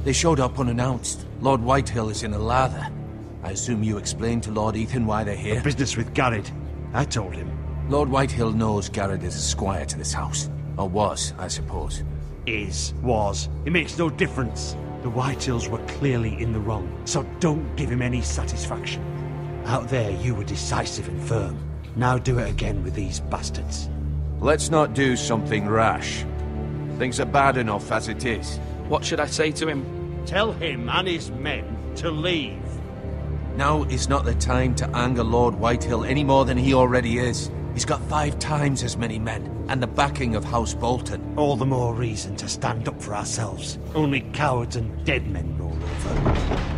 They showed up unannounced. Lord Whitehill is in a lather. I assume you explained to Lord Ethan why they're here? The business with Garrett. I told him. Lord Whitehill knows Garrett is a squire to this house. Or was, I suppose. Was. It makes no difference. The Whitehills were clearly in the wrong, so don't give him any satisfaction. Out there, you were decisive and firm. Now do it again with these bastards. Let's not do something rash. Things are bad enough as it is. What should I say to him? Tell him and his men to leave. Now is not the time to anger Lord Whitehill any more than he already is. He's got 5 times as many men, and the backing of House Bolton. All the more reason to stand up for ourselves. Only cowards and dead men roll over.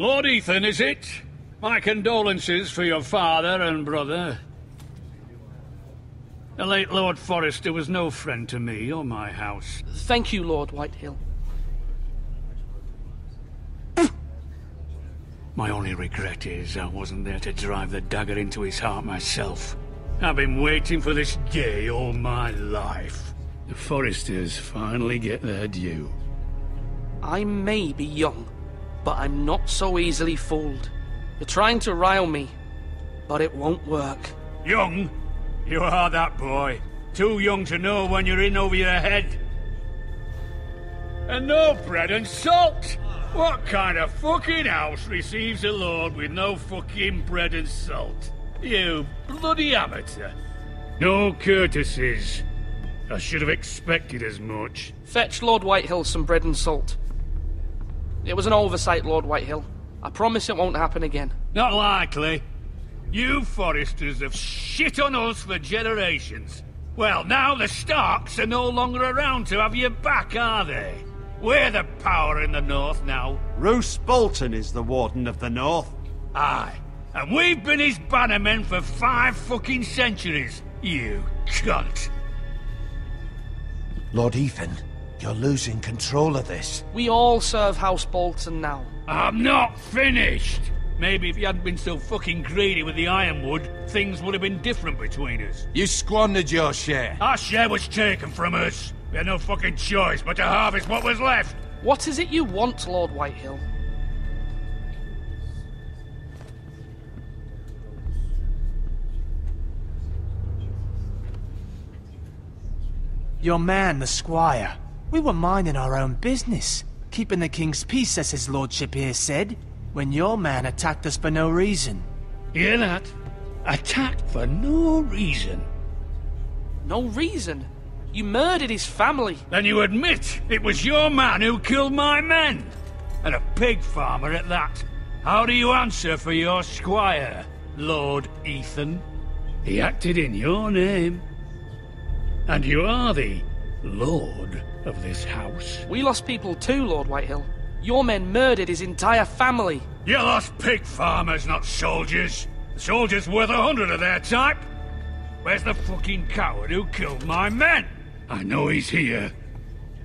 Lord Ethan, is it? My condolences for your father and brother. The late Lord Forrester was no friend to me or my house. Thank you, Lord Whitehill. My only regret is I wasn't there to drive the dagger into his heart myself. I've been waiting for this day all my life. The Forresters finally get their due. I may be young, but I'm not so easily fooled. You're trying to rile me, but it won't work. Young? You are that boy. Too young to know when you're in over your head. And no bread and salt! What kind of fucking house receives a lord with no fucking bread and salt? You bloody amateur. No courtesies. I should have expected as much. Fetch Lord Whitehill some bread and salt. It was an oversight, Lord Whitehill. I promise it won't happen again. Not likely. You Forresters have shit on us for generations. Well, now the Starks are no longer around to have your back, are they? We're the power in the north now. Roose Bolton is the Warden of the North. Aye. And we've been his bannermen for 5 fucking centuries. You cunt. Lord Ethan, you're losing control of this. We all serve House Bolton now. I'm not finished! Maybe if you hadn't been so fucking greedy with the ironwood, things would have been different between us. You squandered your share. Our share was taken from us. We had no fucking choice but to harvest what was left. What is it you want, Lord Whitehill? Your man, the squire. We were minding our own business, keeping the king's peace, as his lordship here said, when your man attacked us for no reason. Hear that? Attacked for no reason. No reason? You murdered his family. Then you admit it was your man who killed my men. And a pig farmer at that. How do you answer for your squire, Lord Ethan? He acted in your name. And you are the lord of this house. We lost people too, Lord Whitehill. Your men murdered his entire family. You lost pig farmers, not soldiers. The soldiers worth 100 of their type. Where's the fucking coward who killed my men? I know he's here.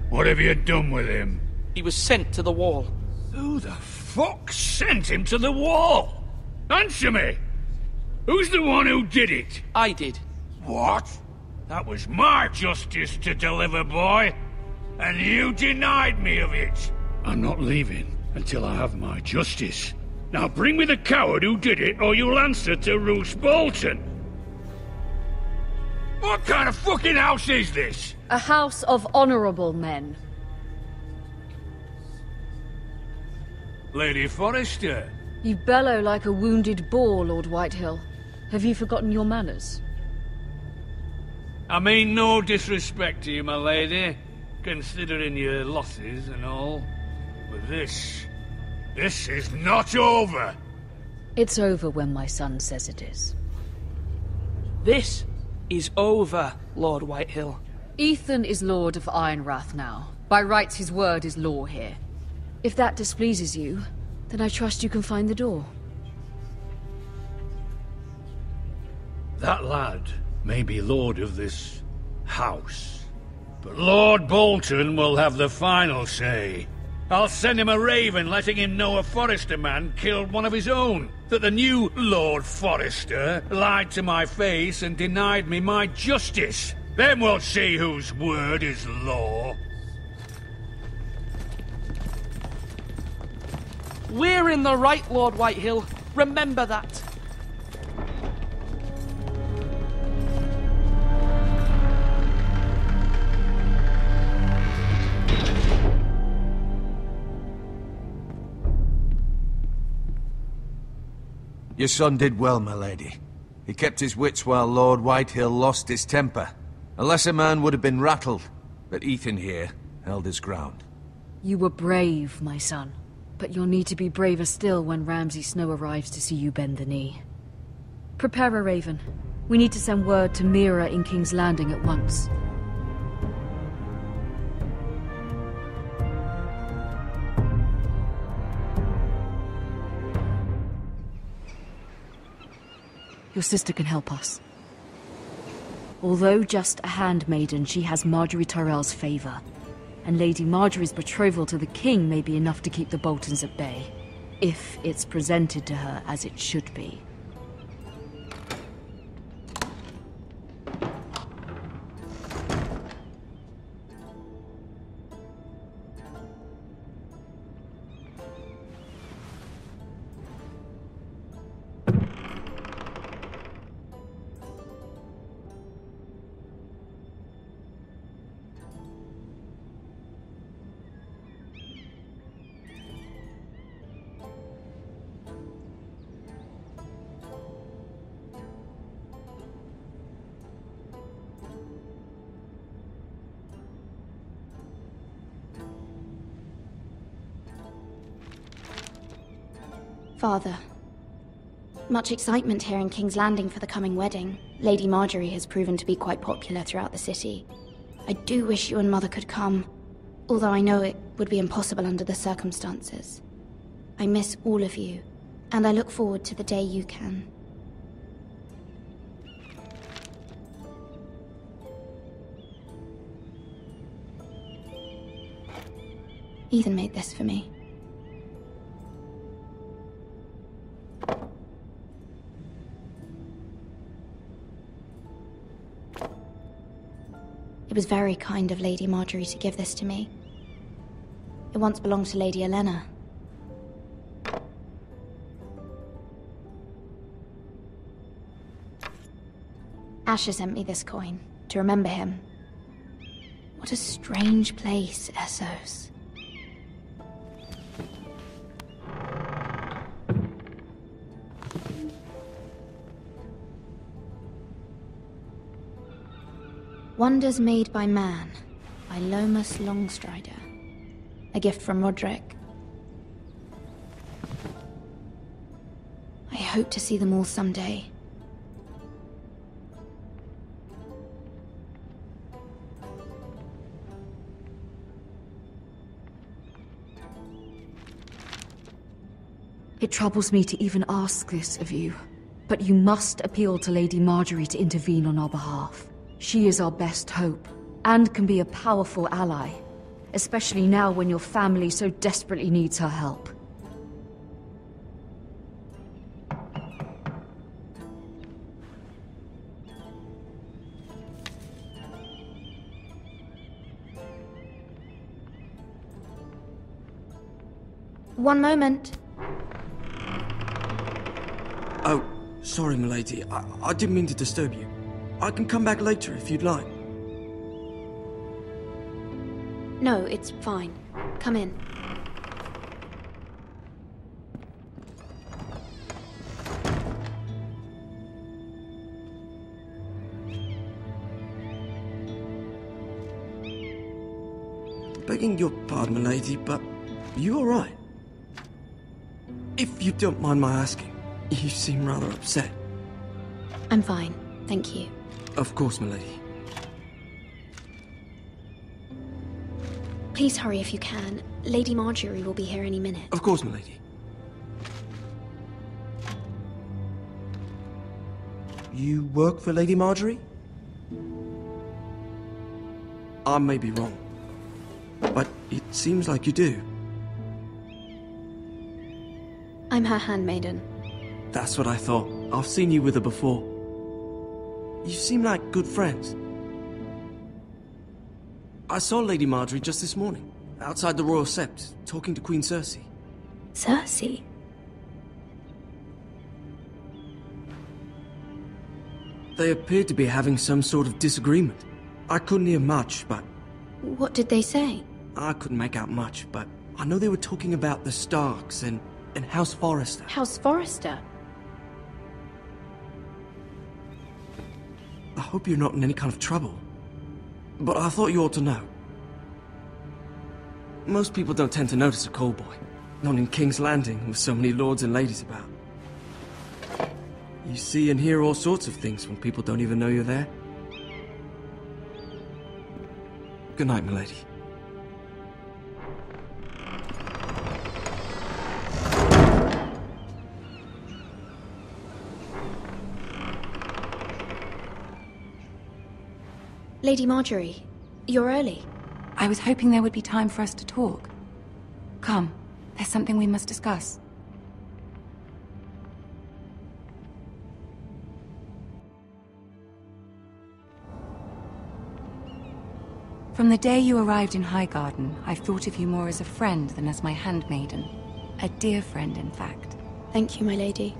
What have you done with him? He was sent to the wall. Who the fuck sent him to the wall? Answer me! Who's the one who did it? I did. What? That was my justice to deliver, boy. And you denied me of it. I'm not leaving until I have my justice. Now bring me the coward who did it, or you'll answer to Roose Bolton. What kind of fucking house is this? A house of honorable men. Lady Forrester. You bellow like a wounded boar, Lord Whitehill. Have you forgotten your manners? I mean no disrespect to you, my lady, considering your losses and all. But this is not over. It's over when my son says it is. This is over, Lord Whitehill. Ethan is Lord of Ironrath now. By rights, his word is law here. If that displeases you, then I trust you can find the door. That lad may be lord of this house, but Lord Bolton will have the final say. I'll send him a raven letting him know a Forrester man killed one of his own. That the new Lord Forrester lied to my face and denied me my justice. Then we'll see whose word is law. We're in the right, Lord Whitehill. Remember that. Your son did well, my lady. He kept his wits while Lord Whitehill lost his temper. A lesser man would have been rattled, but Ethan here held his ground. You were brave, my son. But you'll need to be braver still when Ramsay Snow arrives to see you bend the knee. Prepare a raven. We need to send word to Mira in King's Landing at once. Your sister can help us. Although just a handmaiden, she has Margaery Tyrell's favor. And Lady Margaery's betrothal to the king may be enough to keep the Boltons at bay, if it's presented to her as it should be. Father. Much excitement here in King's Landing for the coming wedding. Lady Margaery has proven to be quite popular throughout the city. I do wish you and Mother could come, although I know it would be impossible under the circumstances. I miss all of you, and I look forward to the day you can. Ethan made this for me. It was very kind of Lady Margaery to give this to me. It once belonged to Lady Olenna. Asher sent me this coin to remember him. What a strange place, Essos. Wonders Made by Man, by Lomas Longstrider. A gift from Roderick. I hope to see them all someday. It troubles me to even ask this of you, but you must appeal to Lady Margaery to intervene on our behalf. She is our best hope, and can be a powerful ally, especially now when your family so desperately needs her help. One moment. Oh, sorry, milady. I didn't mean to disturb you. I can come back later if you'd like. No, it's fine. Come in. Begging your pardon, milady, but you all right? If you don't mind my asking, you seem rather upset. I'm fine, thank you. Of course, milady. Please hurry if you can. Lady Margaery will be here any minute. Of course, milady. You work for Lady Margaery? I may be wrong, but it seems like you do. I'm her handmaiden. That's what I thought. I've seen you with her before. You seem like good friends. I saw Lady Marjorie just this morning, outside the Royal Sept, talking to Queen Cersei. Cersei? They appeared to be having some sort of disagreement. I couldn't hear much, but... What did they say? I couldn't make out much, but I know they were talking about the Starks and House Forrester. House Forrester? I hope you're not in any kind of trouble. But I thought you ought to know. Most people don't tend to notice a callboy. Not in King's Landing, with so many lords and ladies about. You see and hear all sorts of things when people don't even know you're there. Good night, milady. Lady Marjorie, you're early. I was hoping there would be time for us to talk. Come, there's something we must discuss. From the day you arrived in Highgarden, I've thought of you more as a friend than as my handmaiden. A dear friend, in fact. Thank you, my lady.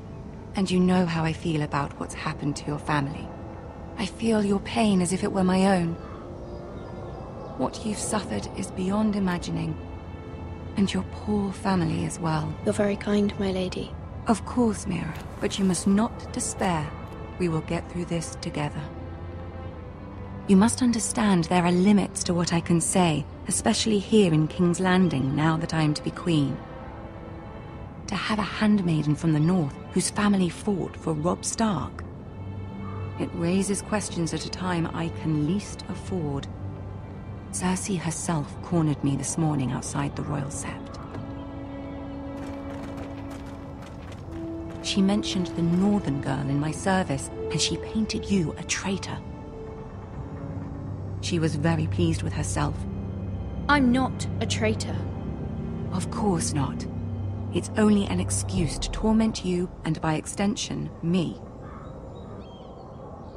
And you know how I feel about what's happened to your family. I feel your pain as if it were my own. What you've suffered is beyond imagining. And your poor family as well. You're very kind, my lady. Of course, Mira, but you must not despair. We will get through this together. You must understand there are limits to what I can say, especially here in King's Landing, now that I am to be queen. To have a handmaiden from the north whose family fought for Robb Stark. It raises questions at a time I can least afford. Cersei herself cornered me this morning outside the Royal Sept. She mentioned the northern girl in my service, and she painted you a traitor. She was very pleased with herself. I'm not a traitor. Of course not. It's only an excuse to torment you, and by extension, me.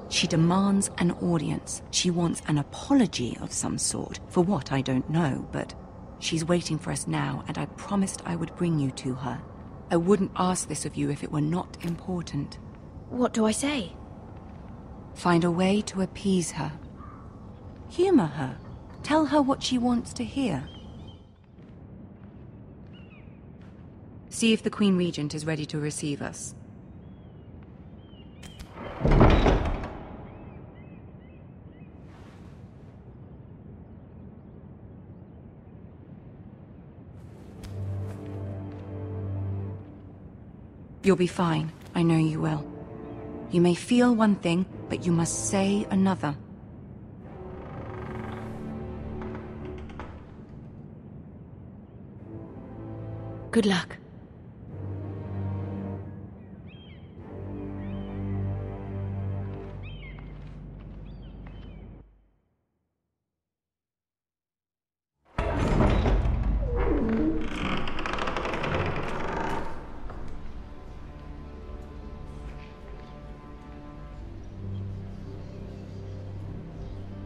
She demands an audience. She wants an apology of some sort, for what I don't know, but she's waiting for us now, and I promised I would bring you to her. I wouldn't ask this of you if it were not important. What do I say? Find a way to appease her. Humor her. Tell her what she wants to hear. See if the Queen Regent is ready to receive us. You'll be fine. I know you will. You may feel one thing, but you must say another. Good luck.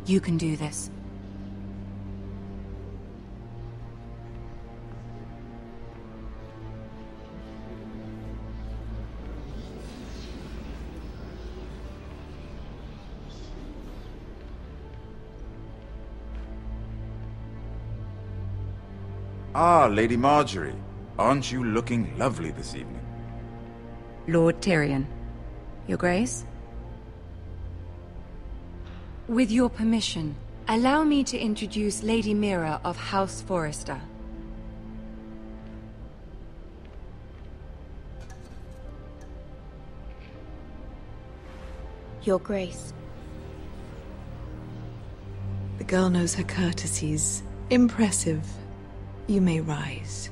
You can do this. Ah, Lady Marjorie. Aren't you looking lovely this evening? Lord Tyrion. Your Grace? With your permission, allow me to introduce Lady Mira of House Forrester. Your Grace. The girl knows her courtesies. Impressive. You may rise.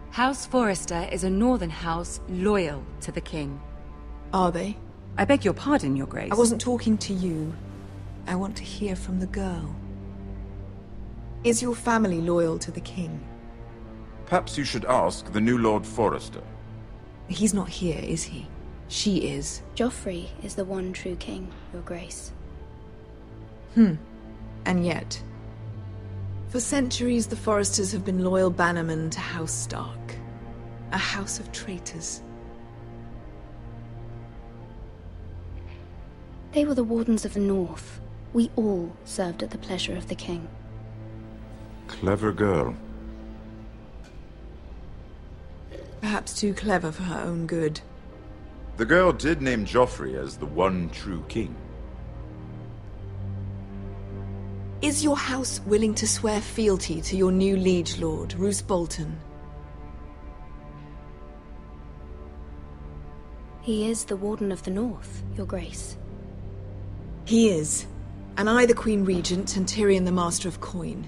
House Forrester is a northern house loyal to the king. Are they? I beg your pardon, Your Grace. I wasn't talking to you. I want to hear from the girl. Is your family loyal to the king? Perhaps you should ask the new Lord Forrester. He's not here, is he? She is. Joffrey is the one true king, Your Grace. And yet, for centuries the Forresters have been loyal bannermen to House Stark. A house of traitors. They were the Wardens of the North. We all served at the pleasure of the king. Clever girl. Perhaps too clever for her own good. The girl did name Joffrey as the one true king. Is your house willing to swear fealty to your new liege lord, Roose Bolton? He is the Warden of the North, Your Grace. He is. And I the Queen Regent and Tyrion the Master of Coin.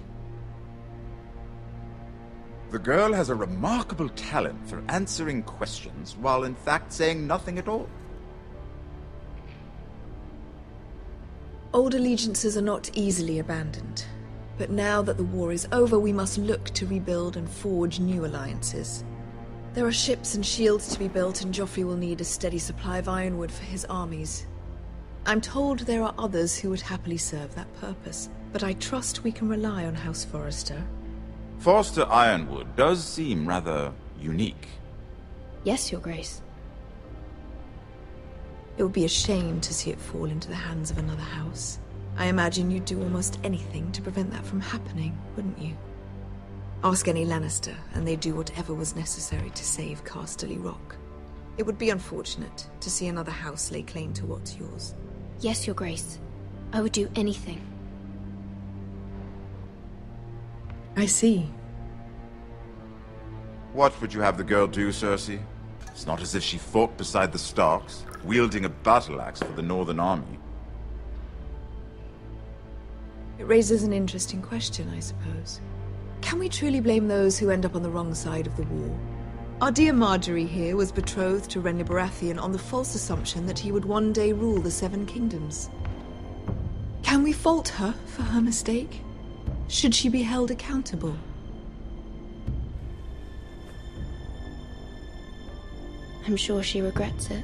The girl has a remarkable talent for answering questions while in fact saying nothing at all. Old allegiances are not easily abandoned. But now that the war is over, we must look to rebuild and forge new alliances. There are ships and shields to be built, and Joffrey will need a steady supply of ironwood for his armies. I'm told there are others who would happily serve that purpose, but I trust we can rely on House Forrester. Forster Ironwood does seem rather unique. Yes, Your Grace. It would be a shame to see it fall into the hands of another house. I imagine you'd do almost anything to prevent that from happening, wouldn't you? Ask any Lannister, and they'd do whatever was necessary to save Casterly Rock. It would be unfortunate to see another house lay claim to what's yours. Yes, Your Grace. I would do anything. I see. What would you have the girl do, Cersei? It's not as if she fought beside the Starks, wielding a battle axe for the Northern Army. It raises an interesting question, I suppose. Can we truly blame those who end up on the wrong side of the war? Our dear Margaery here was betrothed to Renly Baratheon on the false assumption that he would one day rule the Seven Kingdoms. Can we fault her for her mistake? Should she be held accountable? I'm sure she regrets it.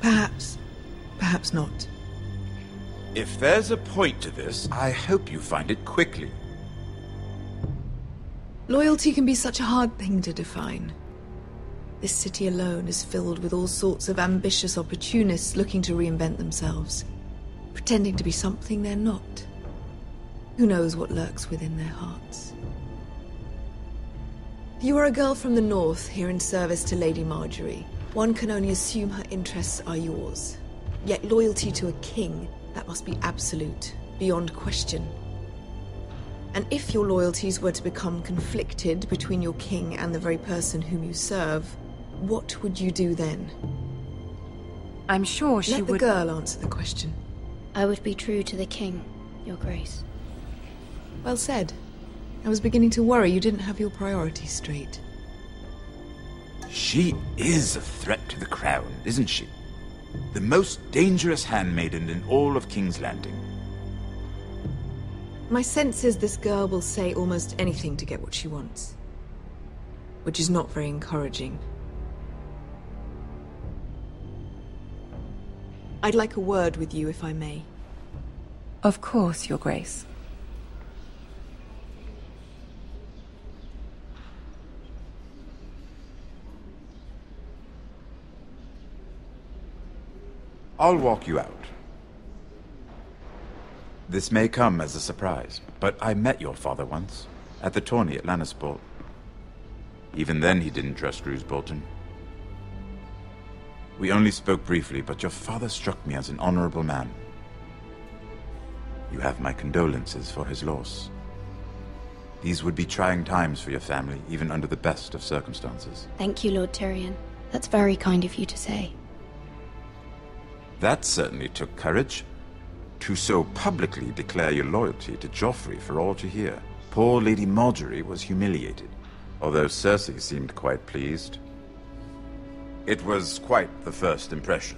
Perhaps. Perhaps not. If there's a point to this, I hope you find it quickly. Loyalty can be such a hard thing to define. This city alone is filled with all sorts of ambitious opportunists looking to reinvent themselves, pretending to be something they're not. Who knows what lurks within their hearts? You are a girl from the north here in service to Lady Margaery. One can only assume her interests are yours. Yet loyalty to a king, that must be absolute, beyond question. And if your loyalties were to become conflicted between your king and the very person whom you serve, what would you do then? I'm sure she would... Let the girl answer the question. I would be true to the king, Your Grace. Well said. I was beginning to worry you didn't have your priorities straight. She is a threat to the crown, isn't she? The most dangerous handmaiden in all of King's Landing. My sense is this girl will say almost anything to get what she wants. Which is not very encouraging. I'd like a word with you, if I may. Of course, Your Grace. I'll walk you out. This may come as a surprise, but I met your father once, at the tourney at Lannisport. Even then he didn't trust Roose Bolton. We only spoke briefly, but your father struck me as an honorable man. You have my condolences for his loss. These would be trying times for your family, even under the best of circumstances. Thank you, Lord Tyrion. That's very kind of you to say. That certainly took courage. To so publicly declare your loyalty to Joffrey for all to hear. Poor Lady Margaery was humiliated, although Cersei seemed quite pleased. It was quite the first impression.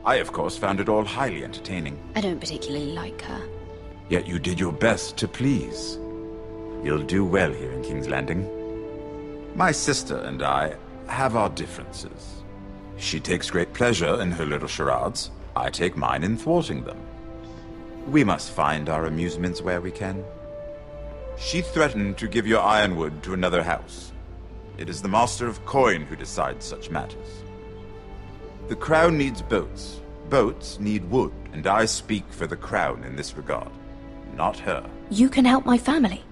I, of course, found it all highly entertaining. I don't particularly like her. Yet you did your best to please. You'll do well here in King's Landing. My sister and I have our differences. She takes great pleasure in her little charades. I take mine in thwarting them. We must find our amusements where we can. She threatened to give your ironwood to another house. It is the Master of Coin who decides such matters. The Crown needs boats. Boats need wood, and I speak for the Crown in this regard, not her. You can help my family.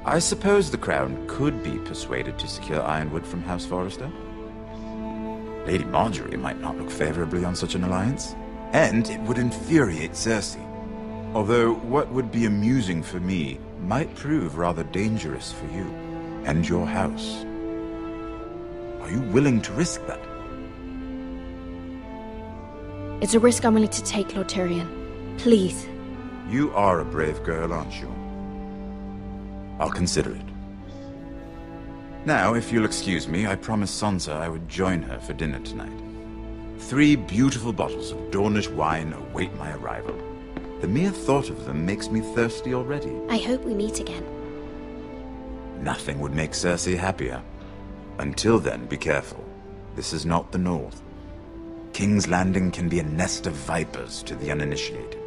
I suppose the Crown could be persuaded to secure ironwood from House Forrester. Lady Marjorie might not look favorably on such an alliance, and it would infuriate Cersei. Although what would be amusing for me might prove rather dangerous for you and your house. Are you willing to risk that? It's a risk I'm willing to take, Lord Tyrion. Please. You are a brave girl, aren't you? I'll consider it. Now, if you'll excuse me, I promised Sansa I would join her for dinner tonight. 3 beautiful bottles of Dornish wine await my arrival. The mere thought of them makes me thirsty already. I hope we meet again. Nothing would make Cersei happier. Until then, be careful. This is not the North. King's Landing can be a nest of vipers to the uninitiated.